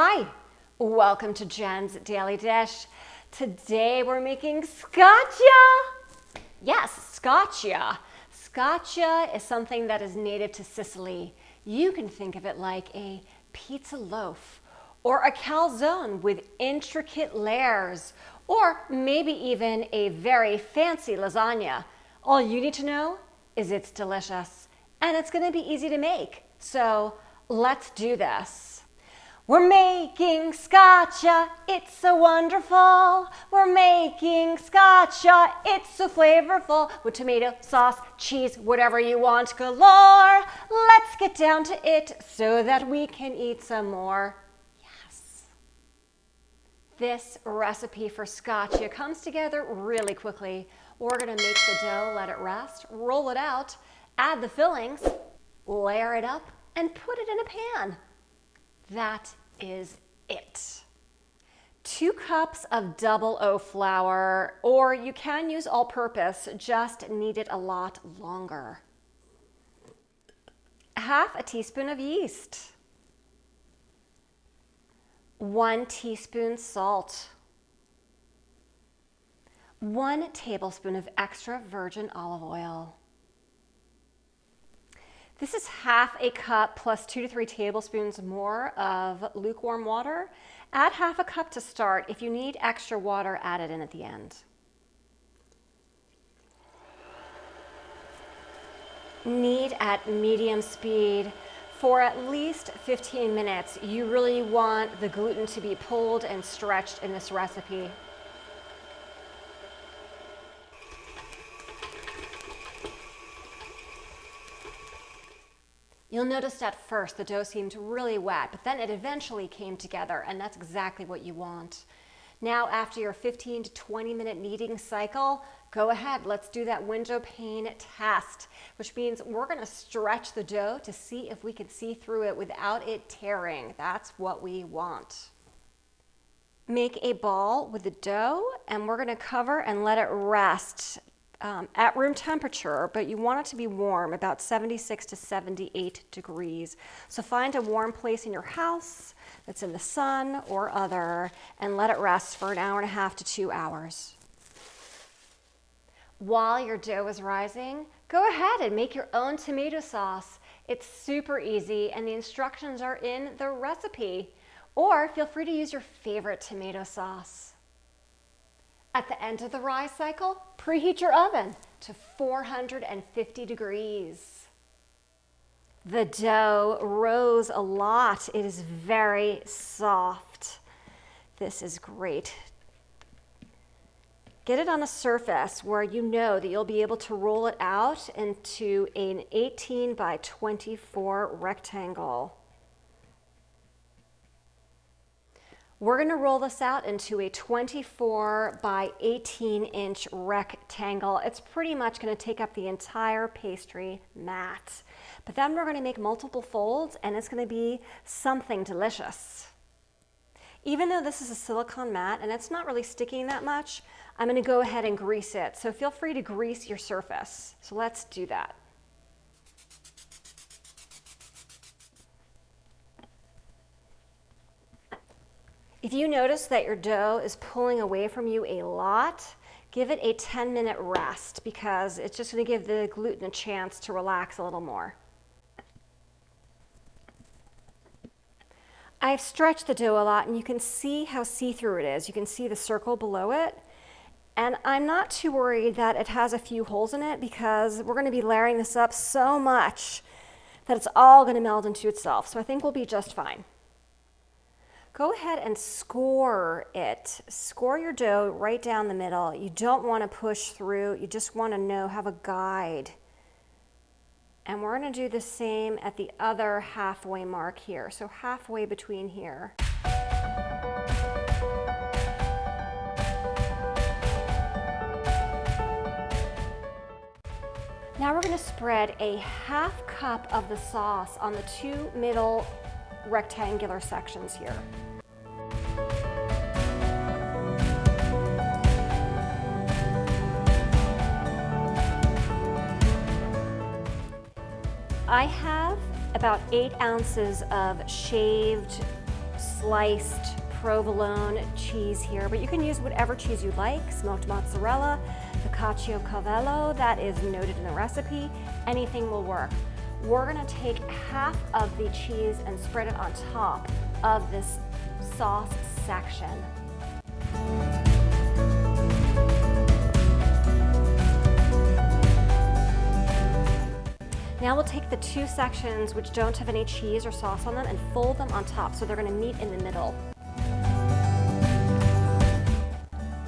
Hi, welcome to Jen's Daily Dish. Today we're making scotchia. Yes, scotchia. Scotchia is something that is native to Sicily. You can think of it like a pizza loaf or a calzone with intricate layers, or maybe even a very fancy lasagna. All you need to know is it's delicious and it's going to be easy to make. So let's do this. We're making scotchia, it's so wonderful. We're making scotchia, it's so flavorful. With tomato, sauce, cheese, whatever you want galore. Let's get down to it so that we can eat some more. Yes. This recipe for scotchia comes together really quickly. We're gonna make the dough, let it rest, roll it out, add the fillings, layer it up, and put it in a pan. That is it. 2 cups of double O flour, or you can use all-purpose, just need it a lot longer. 1/2 teaspoon of yeast. 1 teaspoon salt. 1 tablespoon of extra virgin olive oil. This is 1/2 cup plus 2 to 3 tablespoons more of lukewarm water. Add 1/2 cup to start. If you need extra water, add it in at the end. Knead at medium speed for at least 15 minutes. You really want the gluten to be pulled and stretched in this recipe. You'll notice at first the dough seemed really wet, but then it eventually came together, and that's exactly what you want. Now, after your 15 to 20 minute kneading cycle, go ahead, let's do that window pane test, which means we're gonna stretch the dough to see if we can see through it without it tearing. That's what we want. Make a ball with the dough, and we're gonna cover and let it rest at room temperature, but you want it to be warm, about 76 to 78 degrees. So find a warm place in your house that's in the sun or other, and let it rest for 1.5 to 2 hours. While your dough is rising, go ahead and make your own tomato sauce. It's super easy, and the instructions are in the recipe. Or feel free to use your favorite tomato sauce. At the end of the rise cycle, preheat your oven to 450 degrees. The dough rose a lot. It is very soft. This is great. Get it on a surface where you know that you'll be able to roll it out into an 18 by 24 rectangle. We're going to roll this out into a 24 by 18 inch rectangle. It's pretty much going to take up the entire pastry mat. But then we're going to make multiple folds, and it's going to be something delicious. Even though this is a silicone mat and it's not really sticking that much, I'm going to go ahead and grease it. So feel free to grease your surface. So let's do that. If you notice that your dough is pulling away from you a lot, give it a 10-minute rest, because it's just going to give the gluten a chance to relax a little more. I've stretched the dough a lot, and you can see how see-through it is. You can see the circle below it. And I'm not too worried that it has a few holes in it, because we're going to be layering this up so much that it's all going to meld into itself. So I think we'll be just fine. Go ahead and score it. Score your dough right down the middle. You don't want to push through. You just want to have a guide. And we're going to do the same at the other halfway mark here. So halfway between here. Now we're going to spread a 1/2 cup of the sauce on the 2 middle rectangular sections here. I have about 8 ounces of shaved sliced provolone cheese here, but you can use whatever cheese you like, smoked mozzarella, focaccia cavallo, that is noted in the recipe, anything will work. We're gonna take half of the cheese and spread it on top of this sauce section. Now we'll take the two sections which don't have any cheese or sauce on them and fold them on top so they're gonna meet in the middle.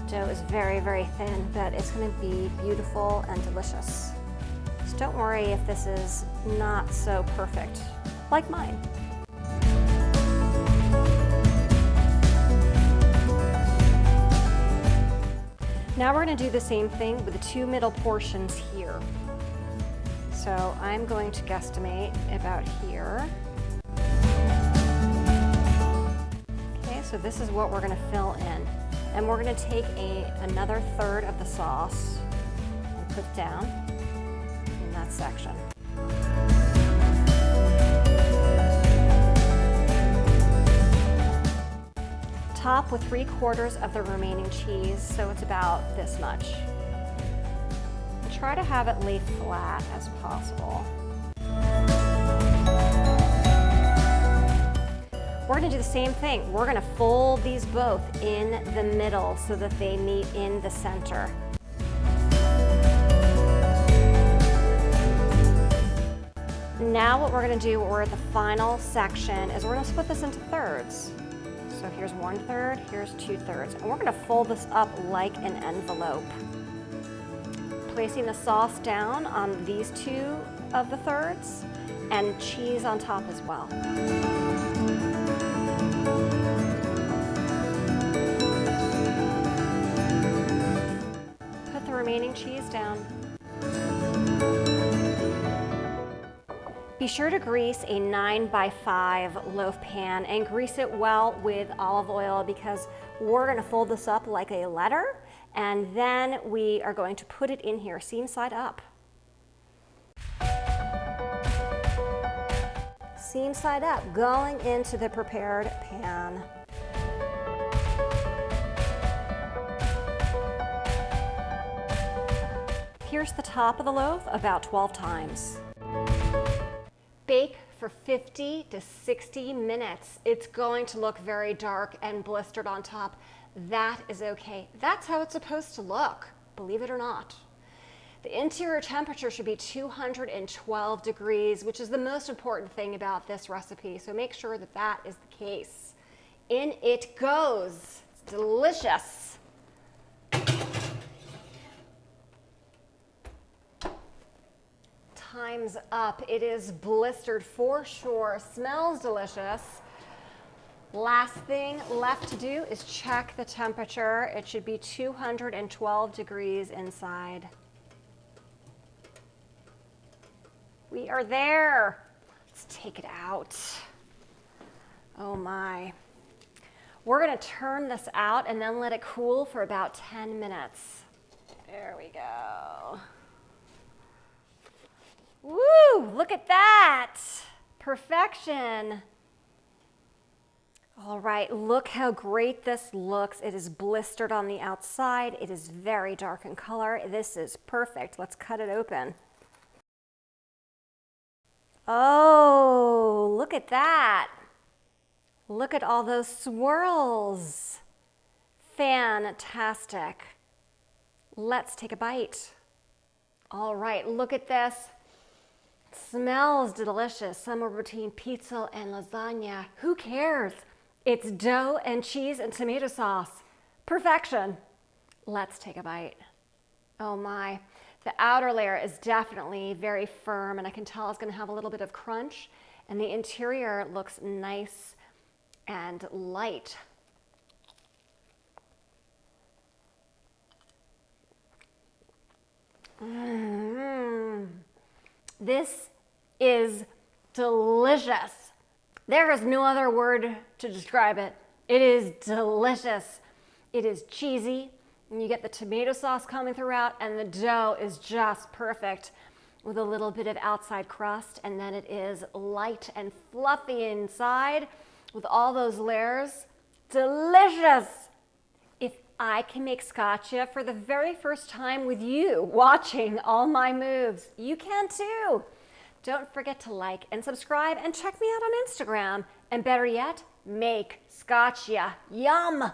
Dough is very, very thin, but it's gonna be beautiful and delicious. So don't worry if this is not so perfect, like mine. Now we're gonna do the same thing with the two middle portions here. So I'm going to guesstimate about here. Okay, so this is what we're gonna fill in. And we're gonna take another third of the sauce and put it down in that section. Top with 3/4 of the remaining cheese, so it's about this much. Try to have it lay flat as possible. We're gonna do the same thing. We're gonna fold these both in the middle so that they meet in the center. Now what we're gonna do, we're at the final section, is we're gonna split this into thirds. So here's 1/3, here's 2/3, and we're gonna fold this up like an envelope. Placing the sauce down on these two of the thirds and cheese on top as well. Put the remaining cheese down. Be sure to grease a 9x5 loaf pan and grease it well with olive oil because we're gonna fold this up like a letter and then we are going to put it in here, seam side up. Seam side up, going into the prepared pan. Pierce the top of the loaf about 12 times. Bake for 50 to 60 minutes. It's going to look very dark and blistered on top. That is okay. That's how it's supposed to look, believe it or not. The interior temperature should be 212 degrees, which is the most important thing about this recipe. So make sure that that is the case. In it goes. It's delicious. Time's up. It is blistered for sure. Smells delicious. Last thing left to do is check the temperature. It should be 212 degrees inside. We are there. Let's take it out. Oh my. We're gonna turn this out and then let it cool for about 10 minutes. There we go. Woo, look at that. Perfection. All right, look how great this looks. It is blistered on the outside. It is very dark in color. This is perfect. Let's cut it open. Oh, look at that. Look at all those swirls. Fantastic. Let's take a bite. All right, look at this. It smells delicious. Somewhere between pizza and lasagna. Who cares? It's dough and cheese and tomato sauce. Perfection. Let's take a bite. Oh my. The outer layer is definitely very firm and I can tell it's going to have a little bit of crunch, and the interior looks nice and light. This is delicious. There is no other word to describe it. It is delicious. It is cheesy, and you get the tomato sauce coming throughout, and the dough is just perfect with a little bit of outside crust, and then it is light and fluffy inside. with all those layers. Delicious! If I can make scotchia for the very first time with you watching all my moves, you can too. Don't forget to like and subscribe and check me out on Instagram. And better yet, make scotchia. Yum!